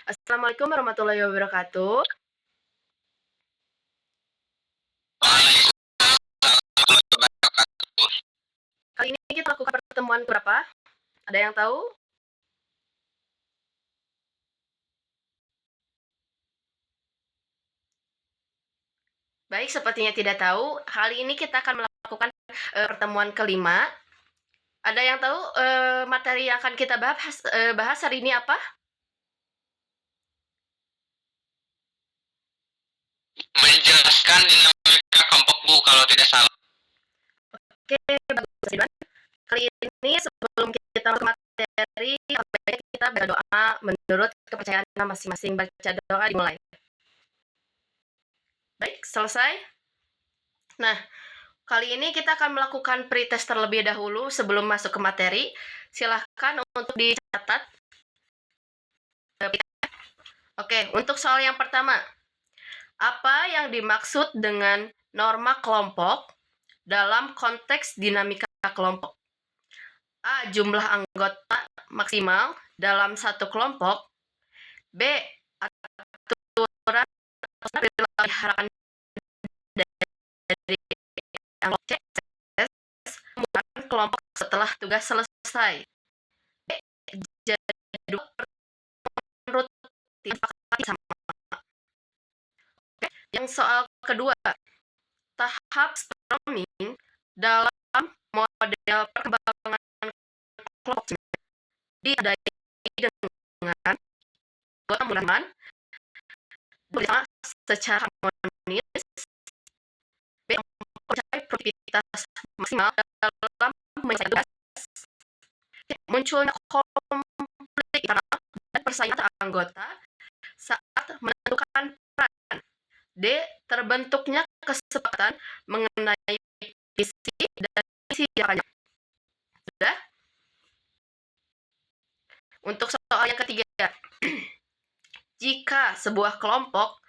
Assalamualaikum warahmatullahi wabarakatuh. Kali ini kita lakukan pertemuan berapa? Ada yang tahu? Baik, sepertinya tidak tahu. Kali ini kita akan melakukan pertemuan kelima. Ada yang tahu materi yang akan kita bahas hari ini apa? Menjelaskan dinamika kelompok Bu kalau tidak salah. Oke, bagus Ridwan. Kali ini sebelum kita masuk materi, kita berdoa menurut kepercayaan masing-masing. Baca doa dimulai. Baik, selesai. Nah, kali ini kita akan melakukan pretest terlebih dahulu sebelum masuk ke materi. Silahkan untuk dicatat. Oke, untuk soal yang pertama. Apa yang dimaksud dengan norma kelompok dalam konteks dinamika kelompok? A. Jumlah anggota maksimal dalam satu kelompok. B. Aturan diharapkan dari anggota kelompok setelah tugas selesai. B. Jadwal rutin sama. Yang soal kedua, tahap storming dalam model perkembangan kelompok diadai dengan kemudahan bersama secara harmonis, B. mempercayai produktivitas maksimal dalam menyelesaikan tugas, munculnya konflik internal dan persaingan antar anggota saat menentukan peran. D. Terbentuknya kesepakatan mengenai visi dan misi jangka. Sudah? Untuk soal yang ketiga, jika sebuah kelompok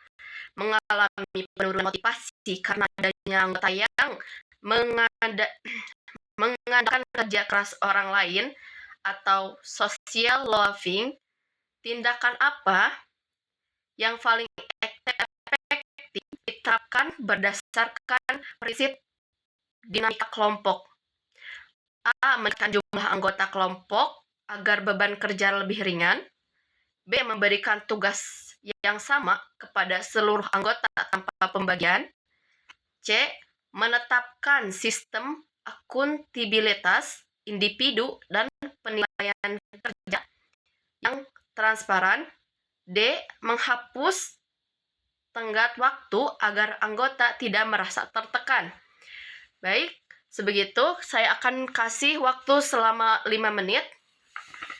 mengalami penurunan motivasi karena adanya anggota yang mengandalkan kerja keras orang lain atau social loafing, tindakan apa yang paling efektif diterapkan berdasarkan prinsip dinamika kelompok? A. Menekan jumlah anggota kelompok agar beban kerja lebih ringan. B. Memberikan tugas yang sama kepada seluruh anggota tanpa pembagian. C. Menetapkan sistem akuntabilitas individu dan penilaian kerja yang transparan. D. Menghapus tenggat waktu agar anggota tidak merasa tertekan. Baik, sebegitu saya akan kasih waktu selama 5 menit.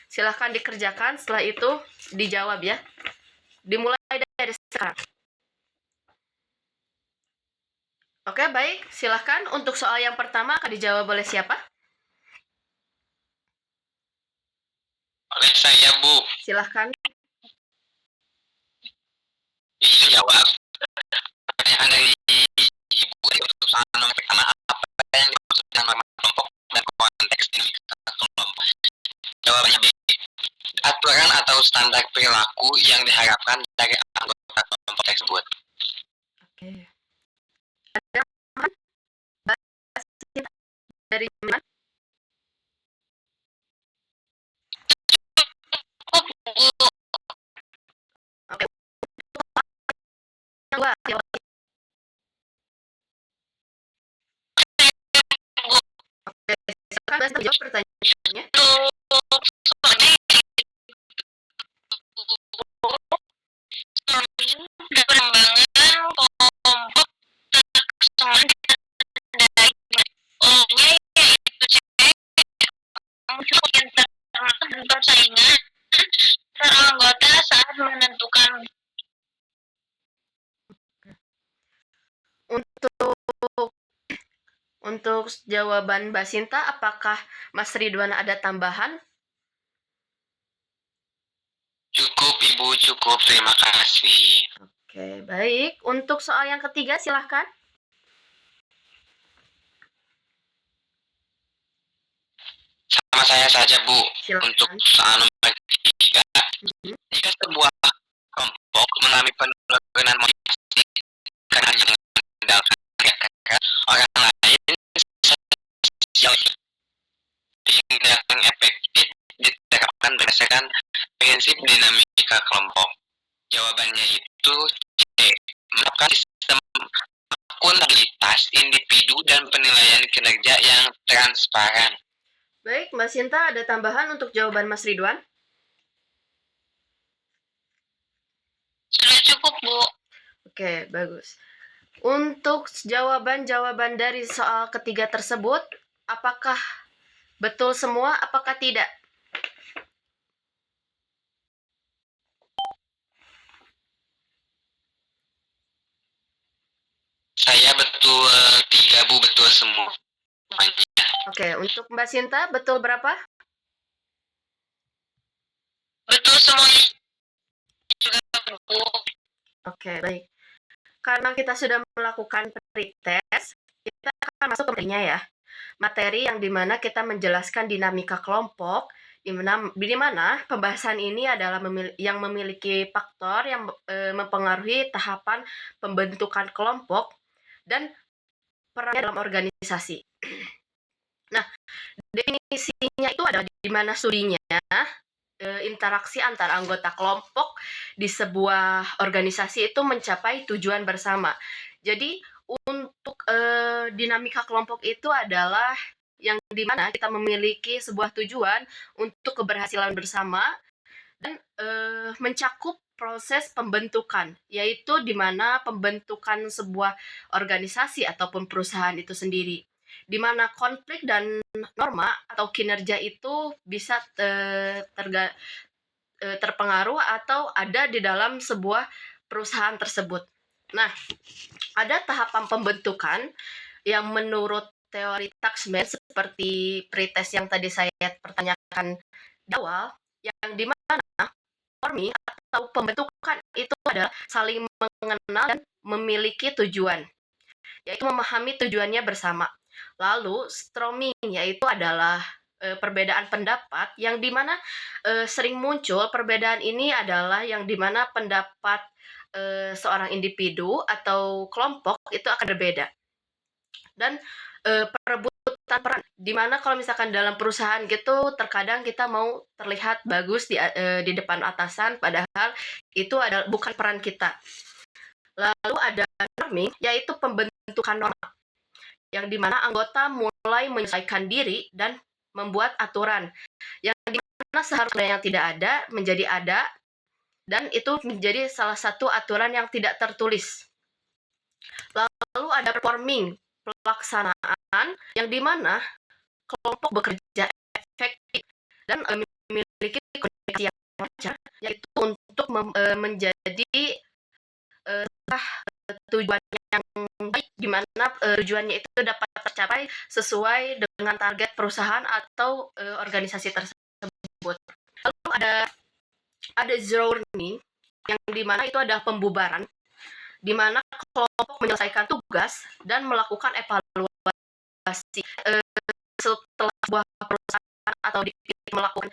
Silahkan dikerjakan, setelah itu dijawab ya. Dimulai dari sekarang. Oke, baik. Silahkan untuk soal yang pertama akan dijawab oleh siapa? Oleh saya Bu. Silahkan. Dijawab. Pertanyaan dari Ibu untuk soal nomor pertama, apa yang dimaksud dengan norma kelompok dan konteks dinamika kelompok? Jawabannya B. Aturan atau standar perilaku yang diharapkan dari anggota kelompok tersebut. Oke. Ada dari mana? Oke. Yang kedua, oke, silakan jawab pertanyaannya. Persaingan anggota saat menentukan. Untuk jawaban Mbak Sinta, apakah Mas Ridwan ada tambahan? Cukup Ibu, cukup. Terima kasih. Oke, baik. Untuk soal yang ketiga, silahkan. Sama saya saja Bu. Silakan. Untuk soal nomor 3, jika sebuah prinsip dinamika kelompok? Jawabannya itu C. Menerapkan sistem akuntabilitas individu dan penilaian kinerja yang transparan. Baik, Mbak Sinta, ada tambahan untuk jawaban Mas Ridwan? Sudah cukup, Bu. Oke, bagus. Untuk jawaban-jawaban dari soal ketiga tersebut, apakah betul semua, apakah tidak? Saya betul 3, Bu, betul semua. Oke, untuk Mbak Sinta, betul berapa? Betul semuanya juga, Bu. Oke, baik. Karena kita sudah melakukan pretest, kita akan masuk ke materinya ya. Materi yang dimana kita menjelaskan dinamika kelompok, di mana pembahasan ini adalah yang memiliki faktor yang mempengaruhi tahapan pembentukan kelompok dan perannya dalam organisasi. Nah, definisinya itu ada di mana studinya interaksi antar anggota kelompok di sebuah organisasi itu mencapai tujuan bersama. Jadi untuk dinamika kelompok itu adalah yang dimana kita memiliki sebuah tujuan untuk keberhasilan bersama dan mencakup proses pembentukan, yaitu di mana pembentukan sebuah organisasi ataupun perusahaan itu sendiri, di mana konflik dan norma atau kinerja itu bisa terpengaruh atau ada di dalam sebuah perusahaan tersebut. Nah, ada tahapan pembentukan yang menurut teori Tuxman seperti pretest yang tadi saya pertanyakan di awal, yang dimana forming atau pembentukan itu adalah saling mengenal dan memiliki tujuan, yaitu memahami tujuannya bersama. Lalu storming yaitu adalah perbedaan pendapat yang dimana sering muncul perbedaan ini adalah yang dimana pendapat seorang individu atau kelompok itu akan berbeda. Dan perebutan peran, dimana kalau misalkan dalam perusahaan gitu terkadang kita mau terlihat bagus di depan atasan, padahal itu adalah bukan peran kita. Lalu ada norming, yaitu pembentukan norma, yang dimana anggota mulai menyesuaikan diri dan membuat aturan, yang dimana seharusnya yang tidak ada menjadi ada, dan itu menjadi salah satu aturan yang tidak tertulis. Lalu ada performing, pelaksanaan, yang dimana kelompok bekerja efektif dan memiliki komunikasi yang lancar, yaitu untuk menjadi tujuan yang baik, di mana tujuannya itu dapat tercapai sesuai dengan target perusahaan atau organisasi tersebut. Lalu ada zero learning, yang dimana itu adalah pembubaran, di mana kelompok menyelesaikan tugas dan melakukan evaluasi setelah sebuah perusahaan atau melakukan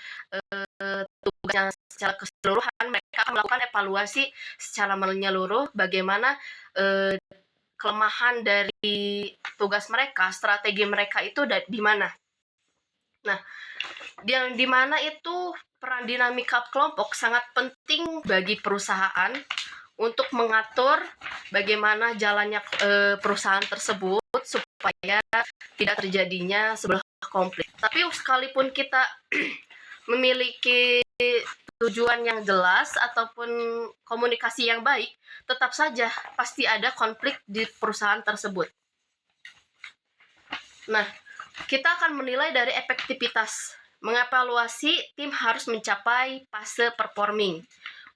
tugasnya secara keseluruhan, mereka akan melakukan evaluasi secara menyeluruh bagaimana kelemahan dari tugas mereka, strategi mereka itu di mana. Nah, yang di mana itu peran dinamika kelompok sangat penting bagi perusahaan untuk mengatur bagaimana jalannya perusahaan tersebut supaya tidak terjadinya sebuah konflik. Tapi sekalipun kita memiliki tujuan yang jelas ataupun komunikasi yang baik, tetap saja pasti ada konflik di perusahaan tersebut. Nah, kita akan menilai dari efektivitas. Mengevaluasi tim harus mencapai fase performing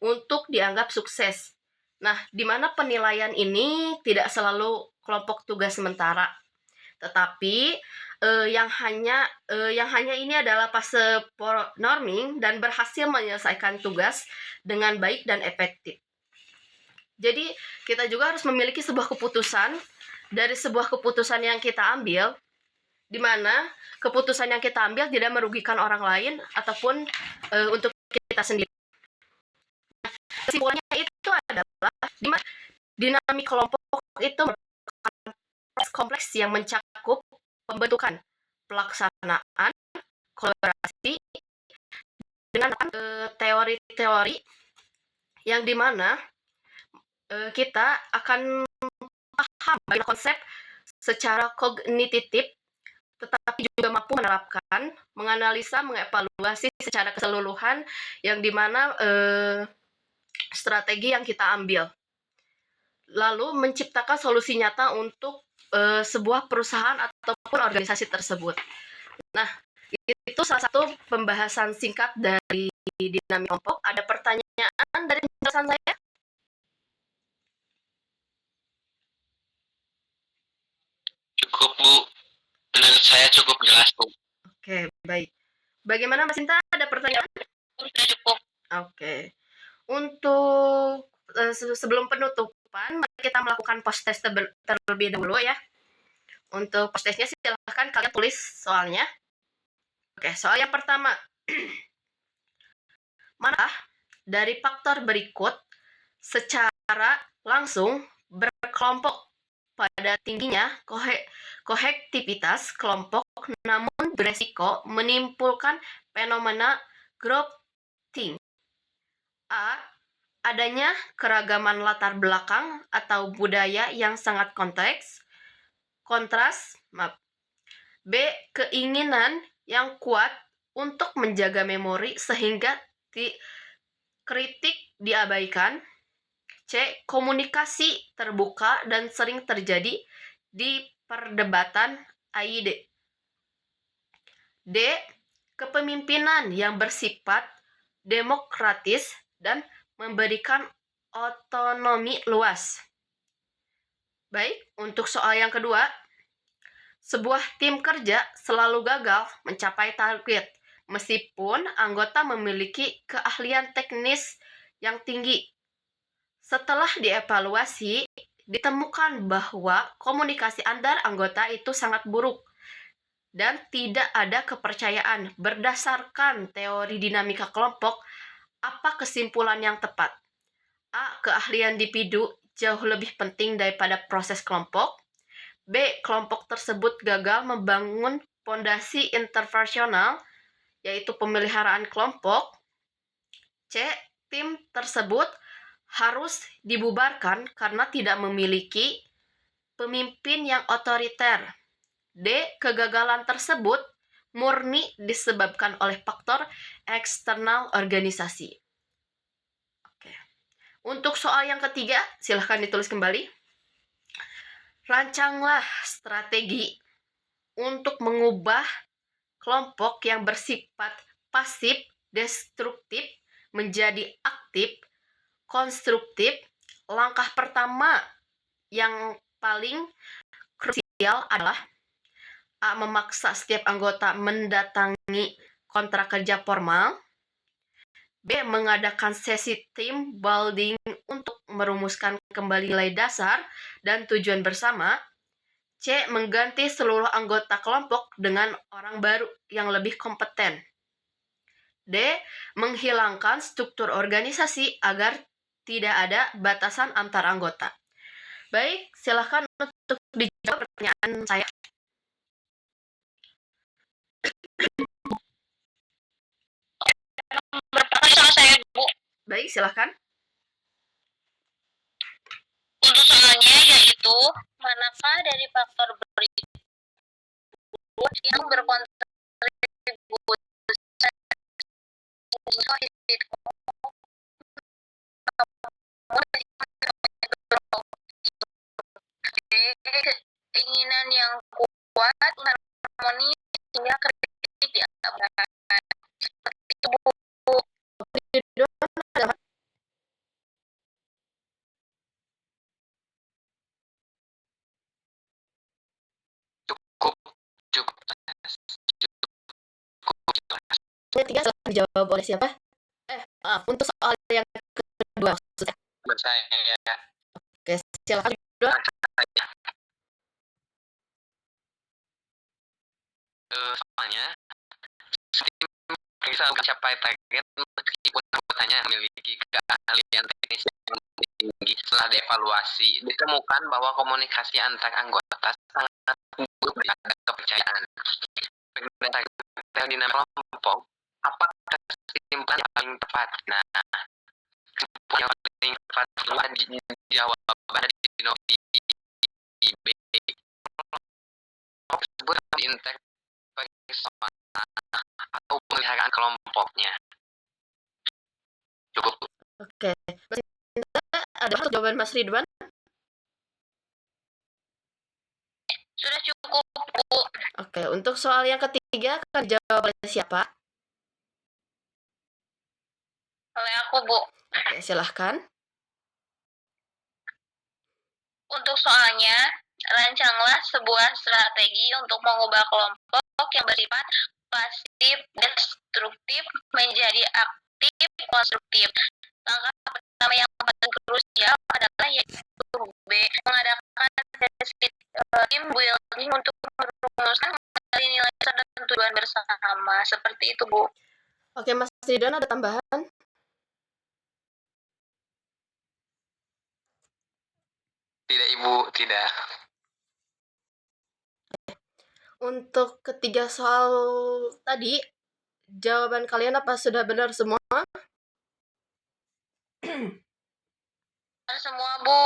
untuk dianggap sukses. Nah, di mana penilaian ini tidak selalu kelompok tugas sementara, tetapi yang hanya ini adalah fase norming dan berhasil menyelesaikan tugas dengan baik dan efektif. Jadi kita juga harus memiliki sebuah keputusan. Dari sebuah keputusan yang kita ambil, di mana keputusan yang kita ambil tidak merugikan orang lain ataupun untuk kita sendiri. Kesimpulannya itu adalah dinamik kelompok itu kompleks yang mencakup pembentukan, pelaksanaan, kolaborasi, dengan teori-teori yang dimana kita akan paham banyak konsep secara kognitif, tetapi juga mampu menerapkan, menganalisa, mengevaluasi secara keseluruhan yang dimana strategi yang kita ambil. Lalu menciptakan solusi nyata untuk sebuah perusahaan ataupun organisasi tersebut. Nah, itu salah satu pembahasan singkat dari dinamika kelompok. Ada pertanyaan dari penjelasan saya? Cukup, Bu. Menurut saya cukup jelas, Bu. Oke, baik. Bagaimana Mbak Sinta? Ada pertanyaan? Sudah cukup. Oke. Untuk sebelum penutupan, mari kita melakukan post test terlebih dahulu ya. Untuk post testnya silahkan kalian tulis soalnya. Oke, soal yang pertama. Mana dari faktor berikut secara langsung berkelompok pada tingginya kohektivitas kelompok namun beresiko menimbulkan fenomena groupthink? A. Adanya keragaman latar belakang atau budaya yang sangat kontras. B. Keinginan yang kuat untuk menjaga memori sehingga kritik diabaikan. C. Komunikasi terbuka dan sering terjadi di perdebatan ide. D. Kepemimpinan yang bersifat demokratis dan memberikan otonomi luas. Baik, untuk soal yang kedua, sebuah tim kerja selalu gagal mencapai target meskipun anggota memiliki keahlian teknis yang tinggi. Setelah dievaluasi, ditemukan bahwa komunikasi antar anggota itu sangat buruk dan tidak ada kepercayaan. Berdasarkan teori dinamika kelompok, apa kesimpulan yang tepat? A. Keahlian individu jauh lebih penting daripada proses kelompok. B. Kelompok tersebut gagal membangun fondasi interpersonal, yaitu pemeliharaan kelompok. C. Tim tersebut harus dibubarkan karena tidak memiliki pemimpin yang otoriter. D. Kegagalan tersebut murni disebabkan oleh faktor eksternal organisasi. Oke. Untuk soal yang ketiga, silahkan ditulis kembali. Rancanglah strategi untuk mengubah kelompok yang bersifat pasif destruktif menjadi aktif konstruktif. Langkah pertama yang paling krusial adalah A. Memaksa setiap anggota mendatangi kontrak kerja formal. B. Mengadakan sesi team building untuk merumuskan kembali nilai dasar dan tujuan bersama. C. Mengganti seluruh anggota kelompok dengan orang baru yang lebih kompeten. D. Menghilangkan struktur organisasi agar tidak ada batasan antar anggota. Baik, silakan untuk dijawab pertanyaan saya. Berapa soal saya, Bu? Baik, silakan. Untuk soalnya yaitu, manakah dari faktor berikut yang berkontribusi keinginan yang kuat harmoni sehingga kritik diabaikan. Itu, Bu. Cukup. Yang ketiga silahkan dijawab oleh siapa? Maaf, untuk soal yang kedua maksudnya. Buat saya ya. Oke, silakan kedua. Soalnya bisa mencapai target meskipun anggotanya memiliki keahlian teknis yang tinggi. Setelah dievaluasi, ditemukan bahwa komunikasi antar anggota sangat buruk dan ada kepercayaan. Berdasarkan dinamika kelompok, apakah kesimpulan yang paling tepat. Nah, kesimpulan yang paling tepat keluar di jawaban di noti B. Kelompok tersebut diinterpersona atau pemeliharaan kelompoknya. Cukup. Oke. Mas Indra, ada untuk jawaban Mas Ridwan? Sudah cukup, Bu. Oke, untuk soal yang ketiga akan dijawab oleh siapa? Oleh aku, Bu. Oke, silahkan. Untuk soalnya, rancanglah sebuah strategi untuk mengubah kelompok yang bersifat pasif destruktif menjadi aktif konstruktif. Langkah pertama yang paling krusial adalah yaitu B. Mengadakan sesi team building untuk merumuskan nilai dan tujuan bersama. Seperti itu, Bu. Oke, Mas Ridwan ada tambahan? Tidak, Ibu, tidak. Untuk ketiga soal tadi, jawaban kalian apa sudah benar semua? Benar semua, Bu.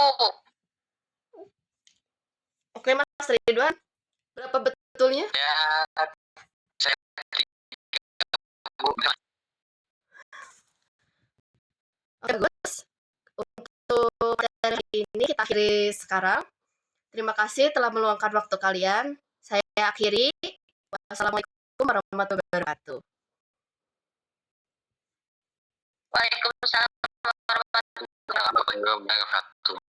Oke, Mas Ridwan, berapa betulnya? Ya, saya Bu. Oke, bagus. Untuk materi ini kita akhiri sekarang. Terima kasih telah meluangkan waktu kalian. Saya akhiri. Wassalamualaikum warahmatullahi wabarakatuh. Waalaikumsalam warahmatullahi wabarakatuh. Wabarakatuh.